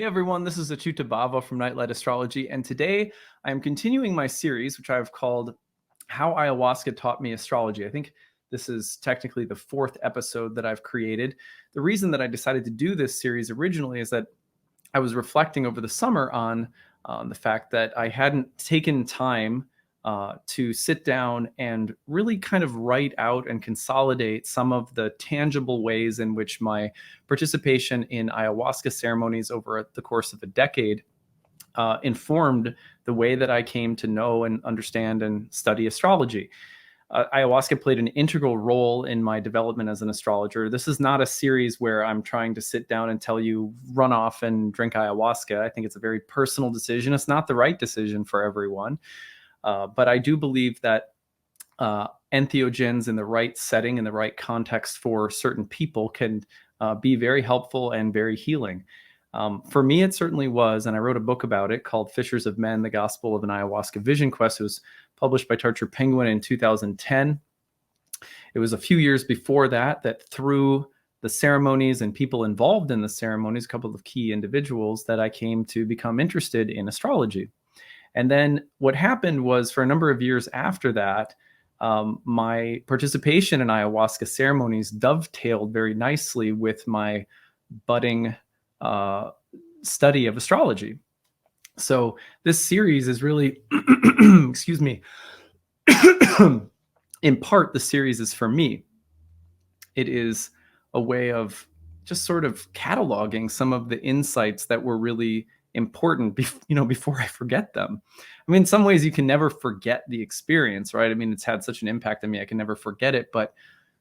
Hey everyone, this is acyuta-bhava from Nightlight Astrology, and today I am continuing my series, which I've called How Ayahuasca Taught Me Astrology. I think this is technically the fourth episode that I've created. The reason that I decided to do this series originally is that I was reflecting over the summer on the fact that I hadn't taken time to sit down and really kind of write out and consolidate some of the tangible ways in which my participation in ayahuasca ceremonies over the course of a decade informed the way that I came to know and understand and study astrology. Ayahuasca played an integral role in my development as an astrologer. This is not a series where I'm trying to sit down and tell you run off and drink ayahuasca. I think it's a very personal decision. It's not the right decision for everyone. But I do believe that entheogens in the right setting, in the right context for certain people can be very helpful and very healing. For me, it certainly was, and I wrote a book about it called Fishers of Men, The Gospel of an Ayahuasca Vision Quest. It was published by Tarcher Penguin in 2010. It was a few years before that through the ceremonies and people involved in the ceremonies, a couple of key individuals, that I came to become interested in astrology. And then what happened was, for a number of years after that, my participation in ayahuasca ceremonies dovetailed very nicely with my budding study of astrology. So this series is really, excuse me, in part, the series is for me. It is a way of just sort of cataloging some of the insights that were really important, before I forget them. I mean, in some ways you can never forget the experience, right? I mean, it's had such an impact on me, I can never forget it. But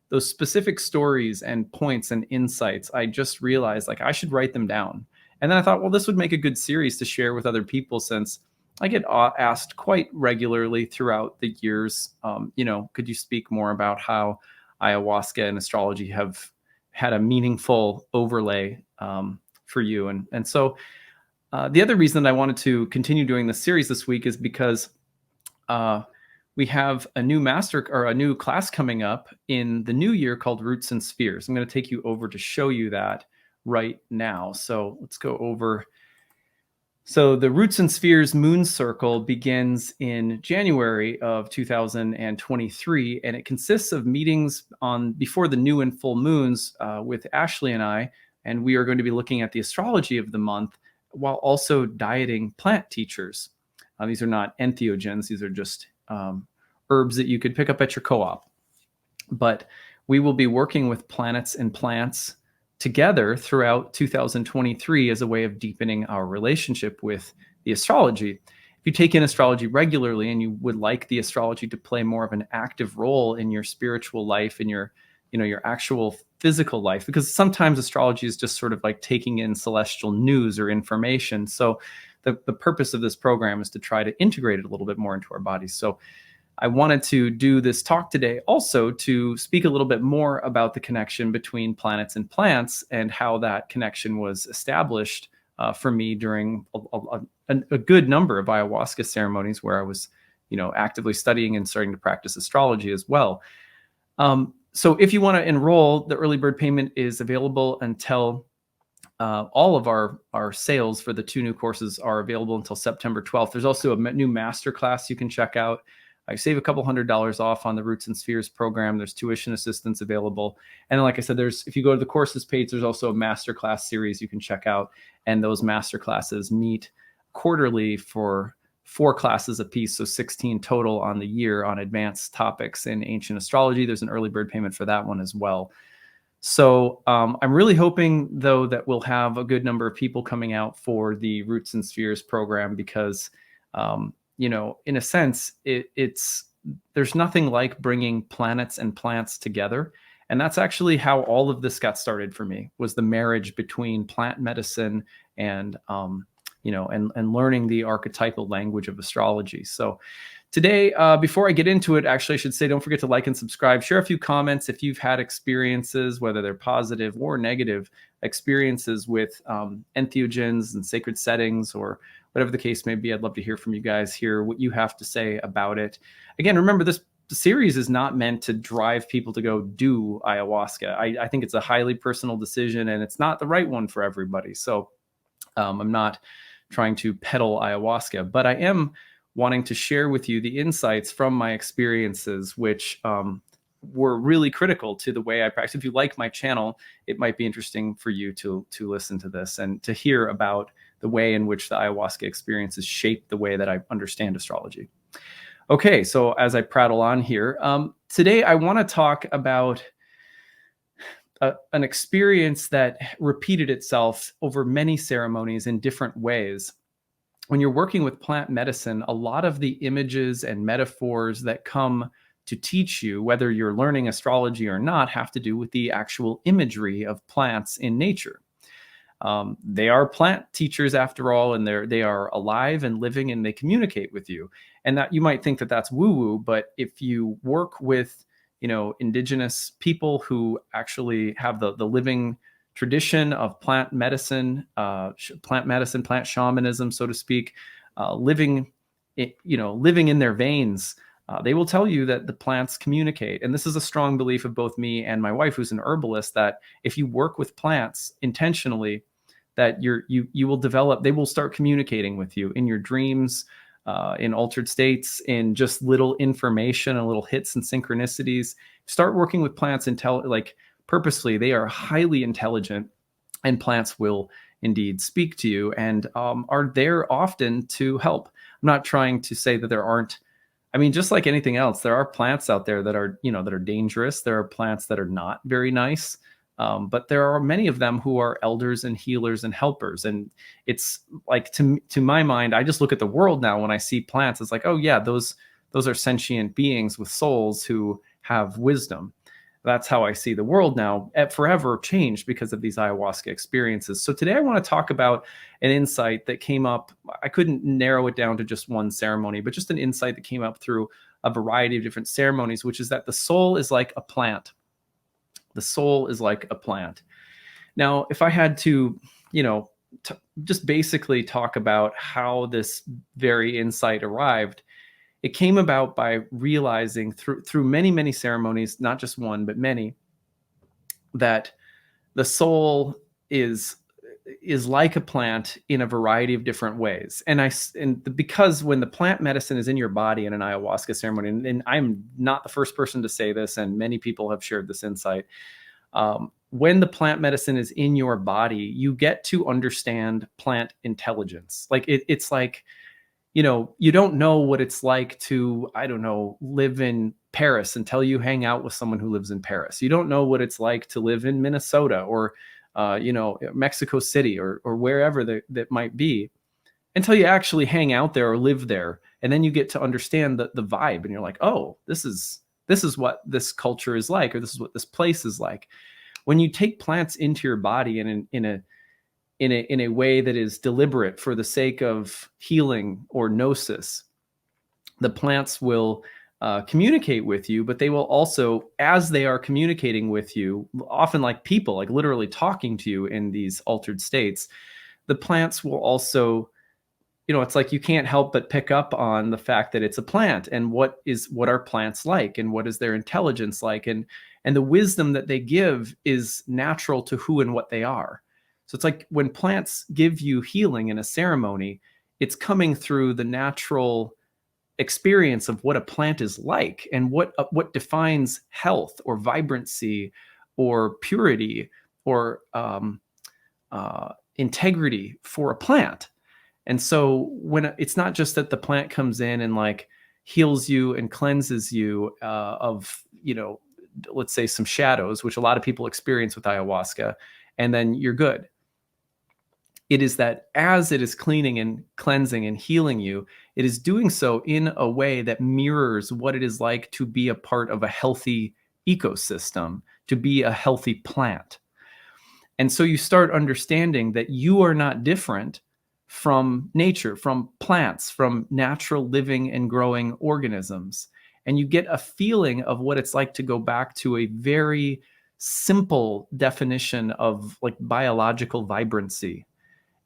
those specific stories and points and insights, I just realized like I should write them down. And then I thought, well, this would make a good series to share with other people, since I get asked quite regularly throughout the years, could you speak more about how ayahuasca and astrology have had a meaningful overlay for you? And so the other reason that I wanted to continue doing this series this week is because we have a new class coming up in the new year called Roots and Spheres. I'm going to take you over to show you that right now. So let's go over. So the Roots and Spheres Moon Circle begins in January of 2023, and it consists of meetings before the new and full moons with Ashley and I, and we are going to be looking at the astrology of the month while also dieting plant teachers. These are not entheogens. These are just herbs that you could pick up at your co-op. But we will be working with planets and plants together throughout 2023 as a way of deepening our relationship with the astrology. If you take in astrology regularly and you would like the astrology to play more of an active role in your spiritual life, in your actual physical life, because sometimes astrology is just sort of like taking in celestial news or information. So the purpose of this program is to try to integrate it a little bit more into our bodies. So I wanted to do this talk today also to speak a little bit more about the connection between planets and plants and how that connection was established for me during a good number of ayahuasca ceremonies where I was, actively studying and starting to practice astrology as well. So if you want to enroll, the early bird payment is available until all of our sales for the two new courses are available until September 12th. There's also a new masterclass you can check out. I save a couple $100 off on the Roots and Spheres program. There's tuition assistance available. And like I said, if you go to the courses page, there's also a masterclass series you can check out. And those masterclasses meet quarterly for 4 classes a piece, so 16 total on the year on advanced topics in ancient astrology. There's an early bird payment for that one as well. So I'm really hoping, though, that we'll have a good number of people coming out for the Roots and Spheres program because, in a sense, there's nothing like bringing planets and plants together. And that's actually how all of this got started for me, was the marriage between plant medicine and learning the archetypal language of astrology. So today, before I get into it, actually, I should say, don't forget to like and subscribe. Share a few comments if you've had experiences, whether they're positive or negative experiences with entheogens and sacred settings or whatever the case may be. I'd love to hear from you guys, hear what you have to say about it. Again, remember, this series is not meant to drive people to go do ayahuasca. I think it's a highly personal decision and it's not the right one for everybody. So I'm not trying to peddle ayahuasca, but I am wanting to share with you the insights from my experiences, which were really critical to the way I practice. If you like my channel, it might be interesting for you to listen to this and to hear about the way in which the ayahuasca experiences shape the way that I understand astrology. Okay, so as I prattle on here, today I want to talk about an experience that repeated itself over many ceremonies in different ways. When you're working with plant medicine, a lot of the images and metaphors that come to teach you, whether you're learning astrology or not, have to do with the actual imagery of plants in nature. They are plant teachers after all, and they are alive and living, and they communicate with you. And that you might think that that's woo-woo, but if you work with indigenous people who actually have the living tradition of plant medicine, plant shamanism, so to speak, living in their veins. They will tell you that the plants communicate. And this is a strong belief of both me and my wife, who's an herbalist, that if you work with plants intentionally, that you will develop, they will start communicating with you in your dreams, in altered states, in just little information and little hits and synchronicities. Start working with plants purposely. They are highly intelligent, and plants will indeed speak to you and are there often to help. I'm not trying to say that there aren't. I mean, just like anything else, there are plants out there that are, that are dangerous. There are plants that are not very nice. But there are many of them who are elders and healers and helpers. And it's like, to my mind, I just look at the world now when I see plants, it's like, oh yeah, those are sentient beings with souls who have wisdom. That's how I see the world now, forever changed because of these ayahuasca experiences. So today I want to talk about an insight that came up. I couldn't narrow it down to just one ceremony, but just an insight that came up through a variety of different ceremonies, which is that the soul is like a plant. The soul is like a plant. Now, if I had to, just basically talk about how this very insight arrived, it came about by realizing through many, many ceremonies, not just one, but many, that the soul is like a plant in a variety of different ways. Because when the plant medicine is in your body in an ayahuasca ceremony, and I'm not the first person to say this, and many people have shared this insight, when the plant medicine is in your body, you get to understand plant intelligence. Like it's like, you don't know what it's like to, I don't know, live in Paris until you hang out with someone who lives in Paris. You don't know what it's like to live in Minnesota or, Mexico City or wherever that might be until you actually hang out there or live there. And then you get to understand the vibe, and you're like, oh, this is what this culture is like, or this is what this place is like. When you take plants into your body in a way that is deliberate for the sake of healing or gnosis, the plants will communicate with you, but they will also, as they are communicating with you, often like people, like literally talking to you in these altered states, the plants will also, it's like you can't help but pick up on the fact that it's a plant, and what are plants like, and what is their intelligence like, and the wisdom that they give is natural to who and what they are. So it's like when plants give you healing in a ceremony, it's coming through the natural experience of what a plant is like, and what defines health or vibrancy or purity or integrity for a plant. And so when it's not just that the plant comes in and like heals you and cleanses you of, let's say some shadows, which a lot of people experience with ayahuasca, and then you're good. It is that as it is cleaning and cleansing and healing you, it is doing so in a way that mirrors what it is like to be a part of a healthy ecosystem, to be a healthy plant. And so you start understanding that you are not different from nature, from plants, from natural living and growing organisms. And you get a feeling of what it's like to go back to a very simple definition of like biological vibrancy.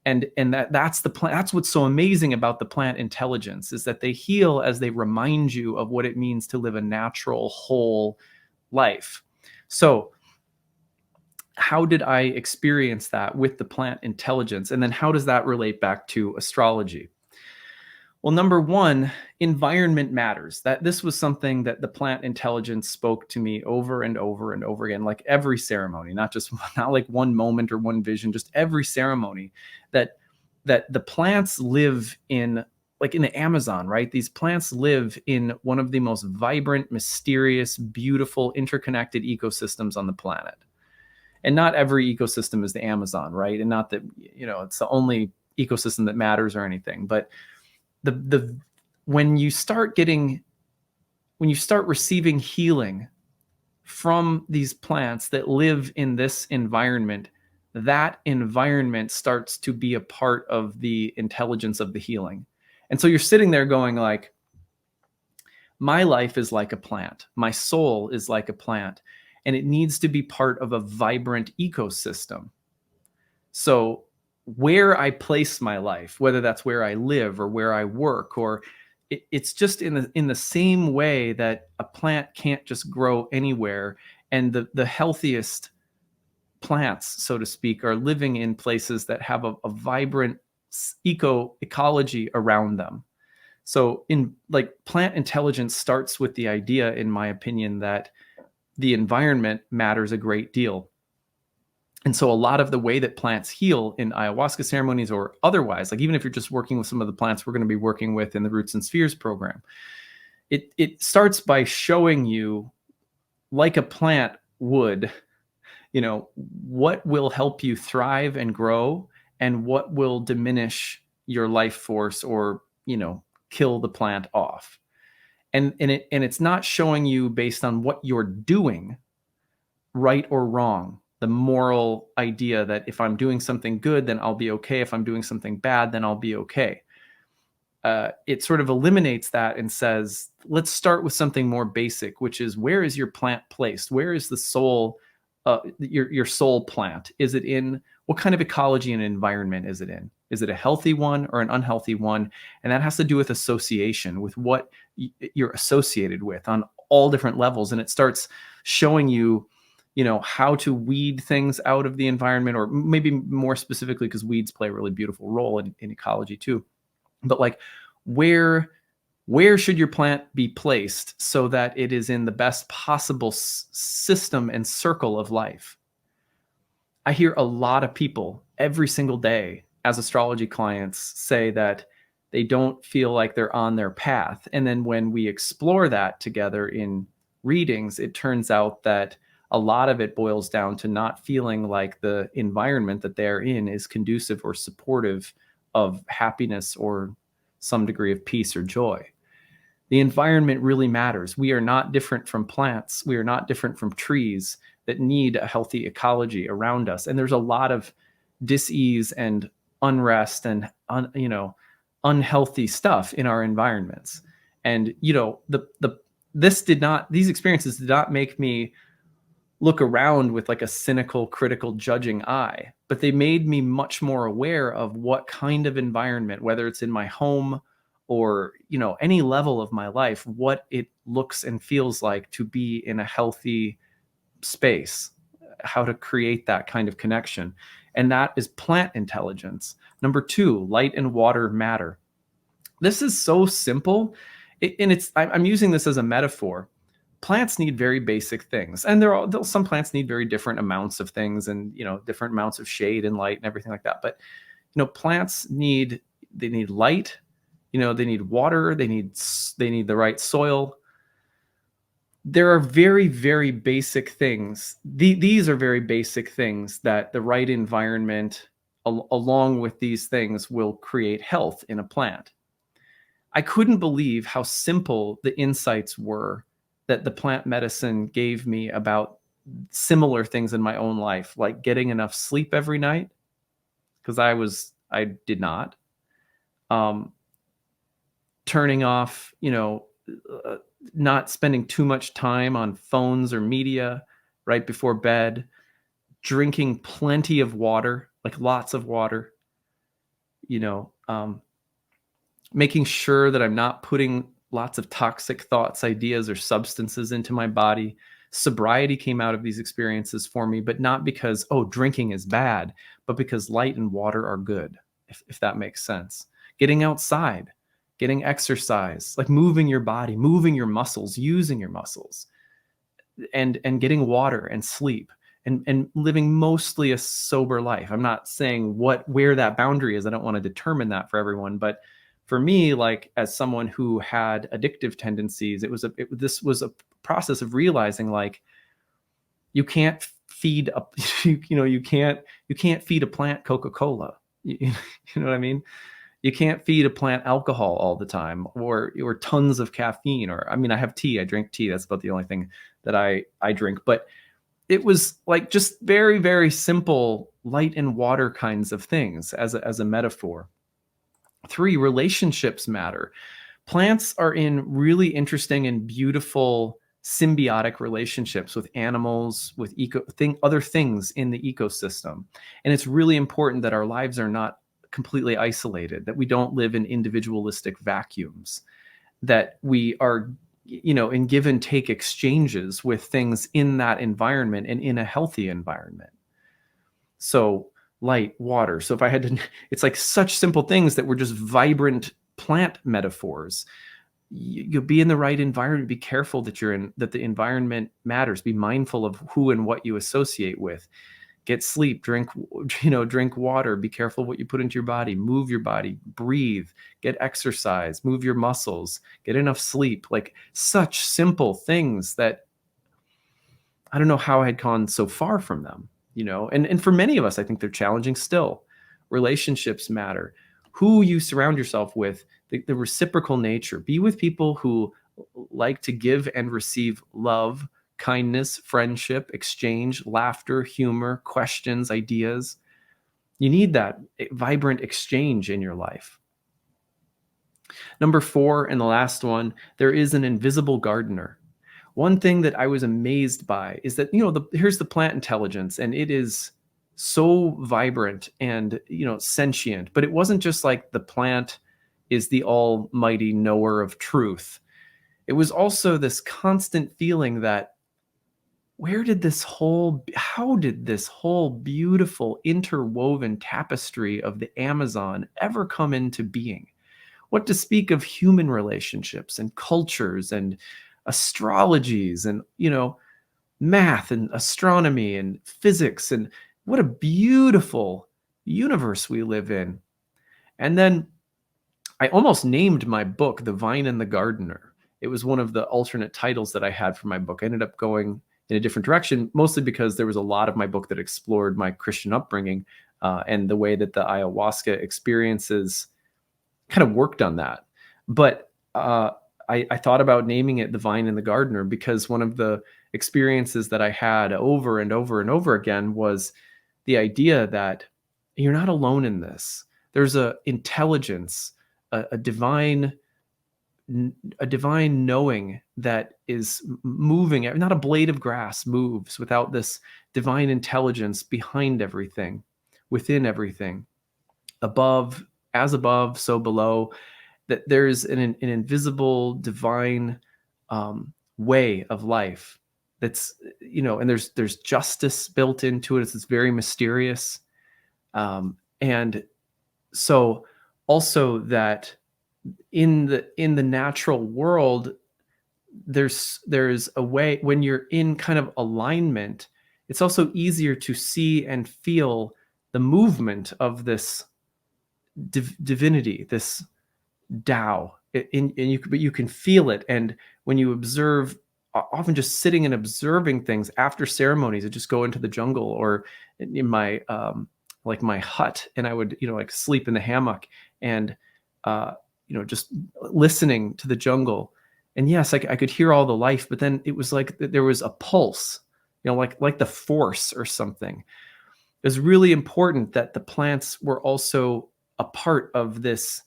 And that's the plant. That's what's so amazing about the plant intelligence, is that they heal as they remind you of what it means to live a natural, whole life. So how did I experience that with the plant intelligence? And then how does that relate back to astrology? Well, number one, environment matters. That this was something that the plant intelligence spoke to me over and over and over again, like every ceremony, not just not like one moment or one vision, just every ceremony that the plants live in, like in the Amazon, right? These plants live in one of the most vibrant, mysterious, beautiful, interconnected ecosystems on the planet. And not every ecosystem is the Amazon, right? And not that, it's the only ecosystem that matters or anything, but the when you start receiving healing from these plants that live in this environment, that environment starts to be a part of the intelligence of the healing. And so you're sitting there going like, my life is like a plant, my soul is like a plant, and it needs to be part of a vibrant ecosystem. So where I place my life, whether that's where I live or where I work, or it's just in the same way that a plant can't just grow anywhere, and the healthiest plants, so to speak, are living in places that have a vibrant ecology around them. So in like plant intelligence starts with the idea, in my opinion, that the environment matters a great deal. And so a lot of the way that plants heal in ayahuasca ceremonies or otherwise, like even if you're just working with some of the plants we're going to be working with in the Roots and Spheres program, it starts by showing you, like a plant would, what will help you thrive and grow and what will diminish your life force or, kill the plant off. And it's not showing you based on what you're doing, right or wrong, the moral idea that if I'm doing something good, then I'll be okay. If I'm doing something bad, then I'll be okay. It sort of eliminates that and says, let's start with something more basic, which is, where is your plant placed? Where is the soul, your soul plant? Is it in, what kind of ecology and environment is it in? Is it a healthy one or an unhealthy one? And that has to do with association, with what you're associated with on all different levels. And it starts showing you, how to weed things out of the environment, or maybe more specifically, because weeds play a really beautiful role in ecology too. But like, where should your plant be placed so that it is in the best possible system and circle of life? I hear a lot of people every single day as astrology clients say that they don't feel like they're on their path. And then when we explore that together in readings, it turns out that a lot of it boils down to not feeling like the environment that they're in is conducive or supportive of happiness or some degree of peace or joy. The environment really matters. We are not different from plants. We are not different from trees that need a healthy ecology around us. And there's a lot of dis-ease and unrest and unhealthy stuff in our environments. And these experiences did not make me look around with like a cynical, critical, judging eye, but they made me much more aware of what kind of environment, whether it's in my home or, any level of my life, what it looks and feels like to be in a healthy space, how to create that kind of connection. And that is plant intelligence. Number two, light and water matter. This is so simple. I'm using this as a metaphor. Plants need very basic things, and some plants need very different amounts of things, and different amounts of shade and light and everything like that. But plants need light, they need water, they need the right soil. There are very, very basic things. These are very basic things that the right environment, along with these things, will create health in a plant. I couldn't believe how simple the insights were that the plant medicine gave me about similar things in my own life, like getting enough sleep every night, because I did not. Turning off, not spending too much time on phones or media right before bed, drinking plenty of water, like lots of water, making sure that I'm not putting lots of toxic thoughts, ideas, or substances into my body, Sobriety came out of these experiences for me, but not because, oh, drinking is bad, but because light and water are good, if that makes sense. Getting outside, getting exercise, like moving your body, moving your muscles, using your muscles, and getting water and sleep, and living mostly a sober life. I'm not saying where that boundary is. I don't want to determine that for everyone, but for me, like as someone who had addictive tendencies, this was a process of realizing, like, you can't feed a you can't feed a plant Coca-Cola. You know what I mean? You can't feed a plant alcohol all the time, or tons of caffeine. Or, I mean, I have tea. I drink tea. That's about the only thing that I drink. But it was like just very, very simple light and water kinds of things as a metaphor. 3, relationships matter. Plants are in really interesting and beautiful symbiotic relationships with animals, with other things in the ecosystem. And it's really important that our lives are not completely isolated, that we don't live in individualistic vacuums, that we are, in give and take exchanges with things in that environment and in a healthy environment. So light, water. So if I had to, it's like such simple things that were just vibrant plant metaphors. You'll be in the right environment. Be careful that that the environment matters. Be mindful of who and what you associate with. Get sleep, drink water. Be careful what you put into your body. Move your body, breathe, get exercise, move your muscles, get enough sleep. Like such simple things that I don't know how I had gone so far from them, and for many of us, I think they're challenging still. Relationships matter. Who you surround yourself with, the reciprocal nature. Be with people who like to give and receive love, kindness, friendship, exchange, laughter, humor, questions, ideas. You need that vibrant exchange in your life. Number 4, and the last one, there is an invisible gardener. One thing that I was amazed by is that, here's the plant intelligence, and it is so vibrant and, sentient, but it wasn't just like the plant is the almighty knower of truth. It was also this constant feeling that how did this whole beautiful interwoven tapestry of the Amazon ever come into being? What to speak of human relationships and cultures and astrologies and, math and astronomy and physics, and what a beautiful universe we live in. And then I almost named my book The Vine and the Gardener. It was one of the alternate titles that I had for my book. I ended up going in a different direction, mostly because there was a lot of my book that explored my Christian upbringing and the way that the ayahuasca experiences kind of worked on that. But I thought about naming it The Vine and the Gardener because one of the experiences that I had over and over and over again was the idea that you're not alone in this. There's a intelligence, a divine knowing that is moving. Not a blade of grass moves without this divine intelligence behind everything, within everything, above, so below. That there's an invisible divine way of life that's, and there's justice built into it. It's very mysterious. And so also that in the natural world, there's a way when you're in kind of alignment, it's also easier to see and feel the movement of this divinity, this Tao, but you can feel it. And when you observe, often just sitting and observing things after ceremonies, I just go into the jungle or in my like my hut, and I would like sleep in the hammock and just listening to the jungle. And yes, I could hear all the life, but then it was like there was a pulse, like the force or something. It was really important that the plants were also a part of this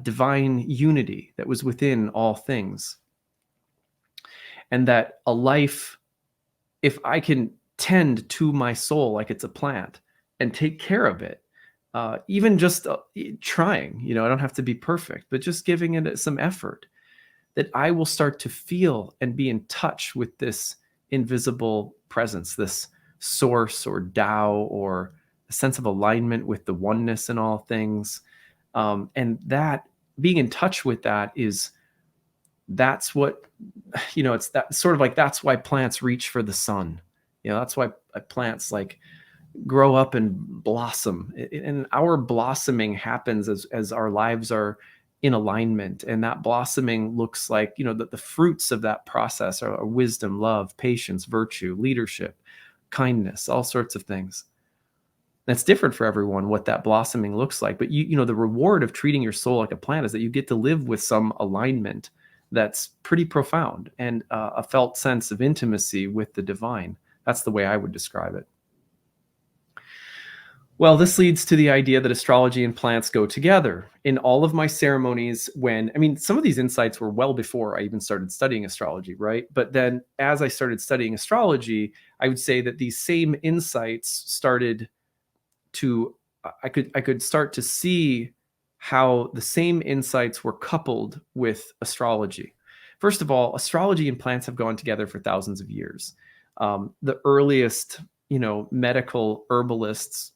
divine unity that was within all things. And that a life, if I can tend to my soul like it's a plant and take care of it, even just trying, I don't have to be perfect, but just giving it some effort, that I will start to feel and be in touch with this invisible presence, this source or Tao, or a sense of alignment with the oneness in all things. And that, being in touch with that, that's what, it's that sort of like, that's why plants reach for the sun. That's why plants like grow up and blossom. And our blossoming happens as our lives are in alignment. And that blossoming looks like, the fruits of that process are wisdom, love, patience, virtue, leadership, kindness, all sorts of things. That's different for everyone, what that blossoming looks like. But the reward of treating your soul like a plant is that you get to live with some alignment that's pretty profound, and a felt sense of intimacy with the divine. That's the way I would describe it. Well, this leads to the idea that astrology and plants go together. In all of my ceremonies, some of these insights were well before I even started studying astrology, right? But then as I started studying astrology, I would say that these same insights started to, I could start to see how the same insights were coupled with astrology. First of all, astrology and plants have gone together for thousands of years. The earliest, medical herbalists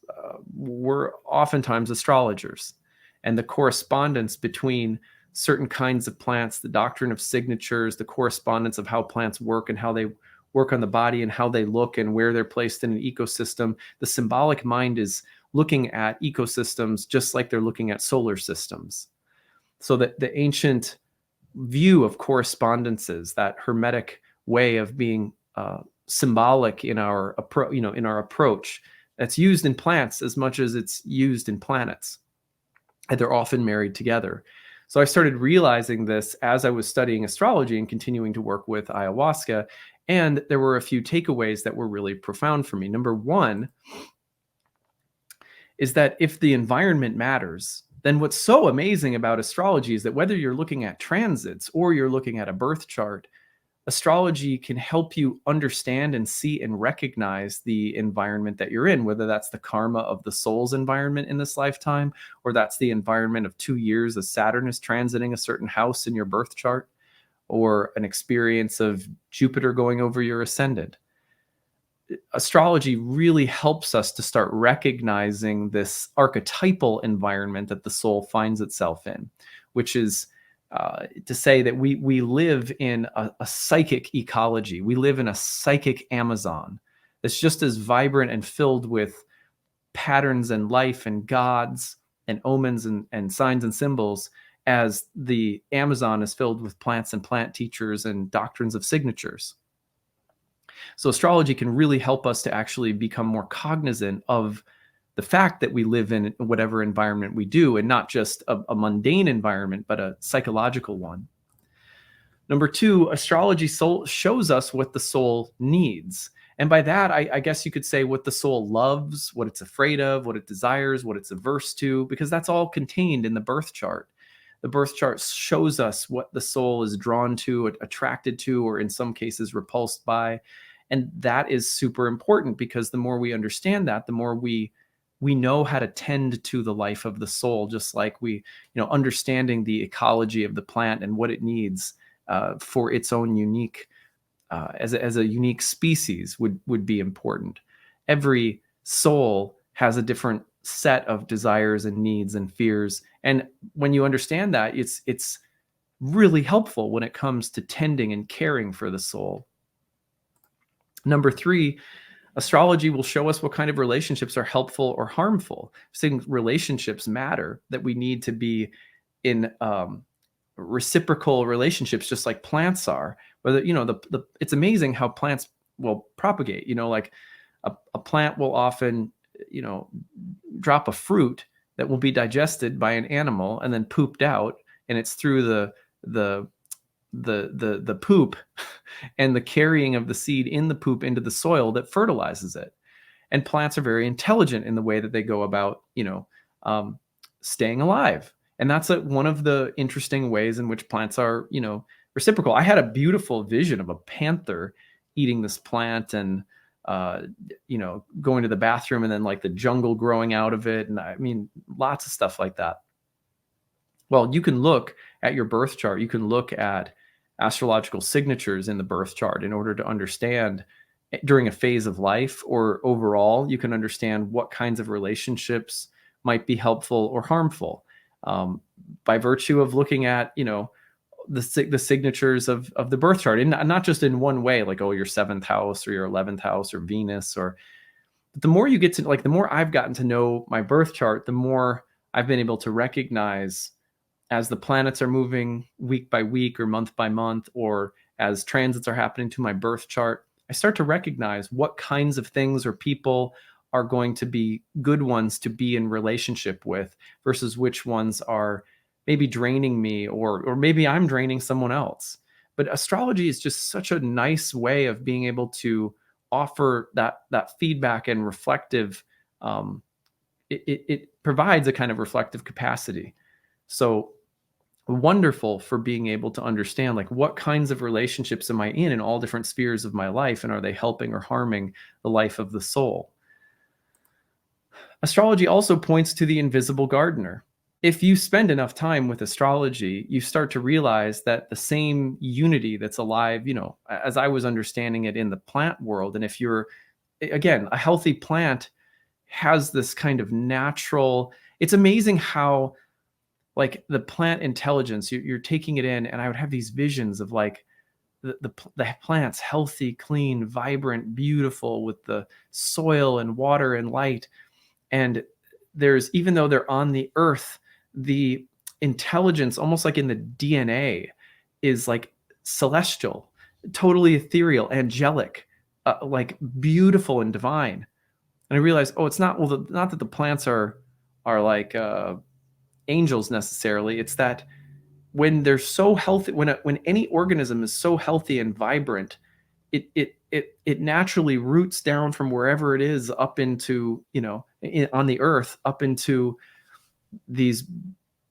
were oftentimes astrologers, and the correspondence between certain kinds of plants, the doctrine of signatures, the correspondence of how plants work and how they work on the body and how they look and where they're placed in an ecosystem. The symbolic mind is looking at ecosystems just like they're looking at solar systems. So that the ancient view of correspondences, that hermetic way of being symbolic in our approach, that's used in plants as much as it's used in planets, and they're often married together. So I started realizing this as I was studying astrology and continuing to work with ayahuasca, and there were a few takeaways that were really profound for me. Number one is that if the environment matters, then what's so amazing about astrology is that whether you're looking at transits or you're looking at a birth chart, astrology can help you understand and see and recognize the environment that you're in, whether that's the karma of the soul's environment in this lifetime, or that's the environment of 2 years as Saturn is transiting a certain house in your birth chart, or an experience of Jupiter going over your ascendant. Astrology really helps us to start recognizing this archetypal environment that the soul finds itself in, which is to say that we live in a psychic ecology. We live in a psychic Amazon that's just as vibrant and filled with patterns and life and gods and omens and signs and symbols as the Amazon is filled with plants and plant teachers and doctrines of signatures. So astrology can really help us to actually become more cognizant of the fact that we live in whatever environment we do, and not just a mundane environment, but a psychological one. Number two, astrology shows us what the soul needs. And by that, I guess you could say what the soul loves, what it's afraid of, what it desires, what it's averse to, because that's all contained in the birth chart. The birth chart shows us what the soul is drawn to, attracted to, or in some cases repulsed by. And that is super important, because the more we understand that, the more we know how to tend to the life of the soul, just like understanding the ecology of the plant and what it needs for its own unique, as a unique species would be important. Every soul has a different set of desires and needs and fears. And when you understand that, it's really helpful when it comes to tending and caring for the soul. Number three, astrology will show us what kind of relationships are helpful or harmful. Saying relationships matter, that we need to be in reciprocal relationships, just like plants are. Whether it's amazing how plants will propagate. Like a plant will often drop a fruit that will be digested by an animal and then pooped out, and it's through the poop and the carrying of the seed in the poop into the soil that fertilizes it. And plants are very intelligent in the way that they go about, staying alive. And that's one of the interesting ways in which plants are, reciprocal. I had a beautiful vision of a panther eating this plant and, going to the bathroom, and then like the jungle growing out of it. And lots of stuff like that. Well, you can look at your birth chart. You can look at astrological signatures in the birth chart in order to understand during a phase of life or overall, you can understand what kinds of relationships might be helpful or harmful, by virtue of looking at, the signatures of the birth chart, and not just in one way, like, oh, your seventh house or your 11th house or Venus. Or but the more you get to, like, the more I've gotten to know my birth chart, the more I've been able to recognize, as the planets are moving week by week or month by month, or as transits are happening to my birth chart, I start to recognize what kinds of things or people are going to be good ones to be in relationship with versus which ones are maybe draining me, or maybe I'm draining someone else. But astrology is just such a nice way of being able to offer that feedback and reflective. It provides a kind of reflective capacity. So wonderful for being able to understand, like, what kinds of relationships am I in all different spheres of my life, and are they helping or harming the life of the soul? Astrology also points to the invisible gardener. If you spend enough time with astrology, you start to realize that the same unity that's alive, as I was understanding it in the plant world. And if you're, again, a healthy plant has this kind of natural, it's amazing how, like, the plant intelligence, you're taking it in, and I would have these visions of, like, the plants healthy, clean, vibrant, beautiful, with the soil and water and light. And there's, even though they're on the earth, the intelligence, almost like in the DNA, is like celestial, totally ethereal, angelic, like beautiful and divine. And I realized, oh, it's not, well, not that the plants are like angels necessarily. It's that when they're so healthy, when any organism is so healthy and vibrant, it naturally roots down from wherever it is up into, on the earth, up into these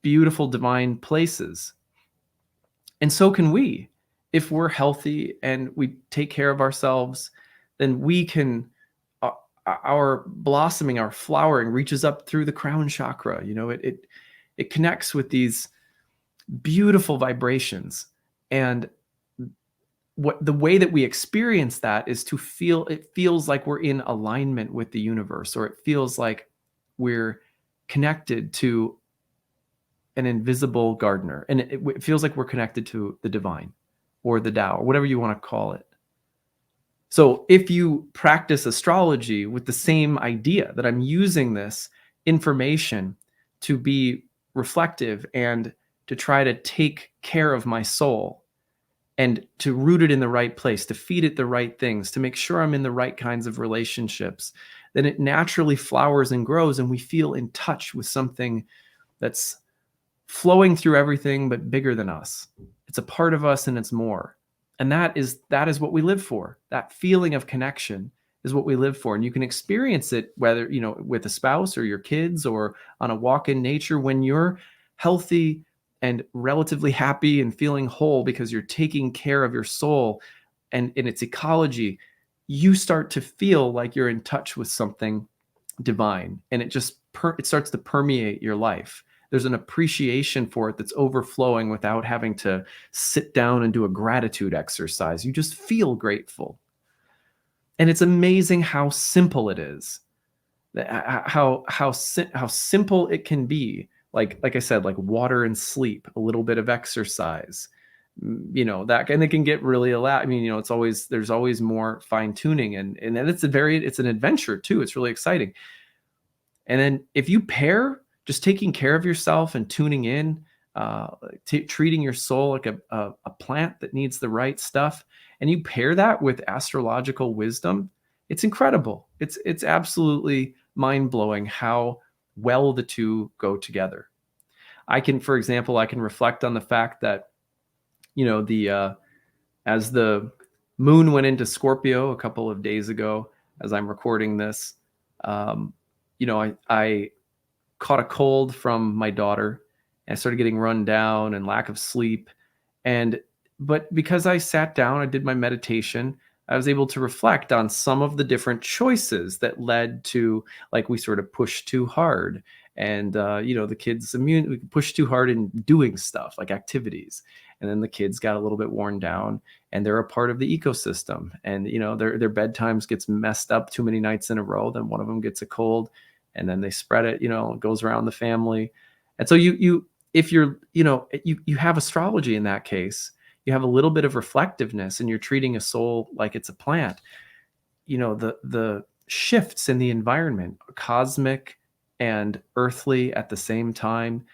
beautiful divine places. And so can we. If we're healthy and we take care of ourselves, then we can, our blossoming, our flowering reaches up through the crown chakra. It connects with these beautiful vibrations. And what the way that we experience that is to feel, it feels like we're in alignment with the universe, or it feels like we're connected to an invisible gardener, and it feels like we're connected to the divine or the Tao, or whatever you want to call it. So if you practice astrology with the same idea that I'm using this information to be reflective and to try to take care of my soul, and to root it in the right place, to feed it the right things, to make sure I'm in the right kinds of relationships, then it naturally flowers and grows, and we feel in touch with something that's flowing through everything but bigger than us. It's a part of us, and it's more. And that is what we live for. That feeling of connection is what we live for. And you can experience it whether, with a spouse or your kids, or on a walk in nature, when you're healthy and relatively happy and feeling whole because you're taking care of your soul and in its ecology, you start to feel like you're in touch with something divine, and it just it starts to permeate your life. There's an appreciation for it that's overflowing without having to sit down and do a gratitude exercise. You just feel grateful. And it's amazing how simple it is. How simple it can be. Like I said, like water and sleep, a little bit of exercise, that, and it can get really loud. I mean, there's always more fine tuning, and then it's an adventure too. It's really exciting. And then if you pair just taking care of yourself and tuning in, treating your soul like a plant that needs the right stuff, and you pair that with astrological wisdom, it's incredible. It's absolutely mind-blowing how well the two go together. For example, I can reflect on the fact that, as the moon went into Scorpio a couple of days ago, as I'm recording this, I caught a cold from my daughter, and I started getting run down and lack of sleep. But because I sat down, I did my meditation, I was able to reflect on some of the different choices that led to, like, we sort of pushed too hard, and the kids we pushed too hard in doing stuff like activities, and then the kids got a little bit worn down, and they're a part of the ecosystem. And their bedtimes gets messed up too many nights in a row. Then one of them gets a cold, and then they spread it. It goes around the family. And so if you have astrology in that case, you have a little bit of reflectiveness, and you're treating a soul like it's a plant. The shifts in the environment, cosmic and earthly at the same time,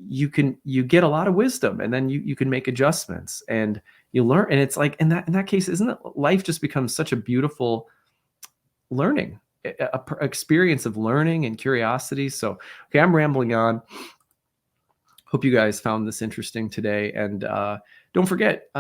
you get a lot of wisdom, and then you can make adjustments, and you learn. And it's like in that case, isn't it, life just becomes such a beautiful learning experience of learning and curiosity. So, okay, I'm rambling on. Hope you guys found this interesting today. And don't forget,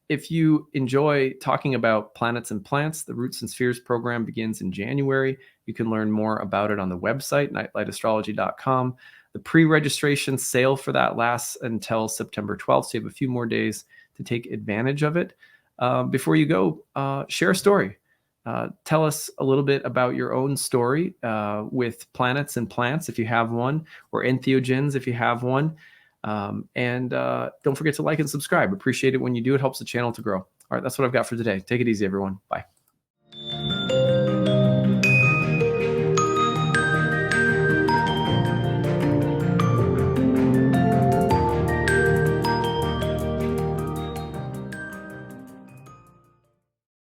if you enjoy talking about planets and plants, the Roots and Spheres program begins in January. You can learn more about it on the website, nightlightastrology.com. The pre-registration sale for that lasts until September 12th, so you have a few more days to take advantage of it. Before you go, share a story. Tell us a little bit about your own story with planets and plants, if you have one, or entheogens, if you have one. And don't forget to like and subscribe. Appreciate it when you do. It helps the channel to grow. All right, that's what I've got for today. Take it easy, everyone. Bye.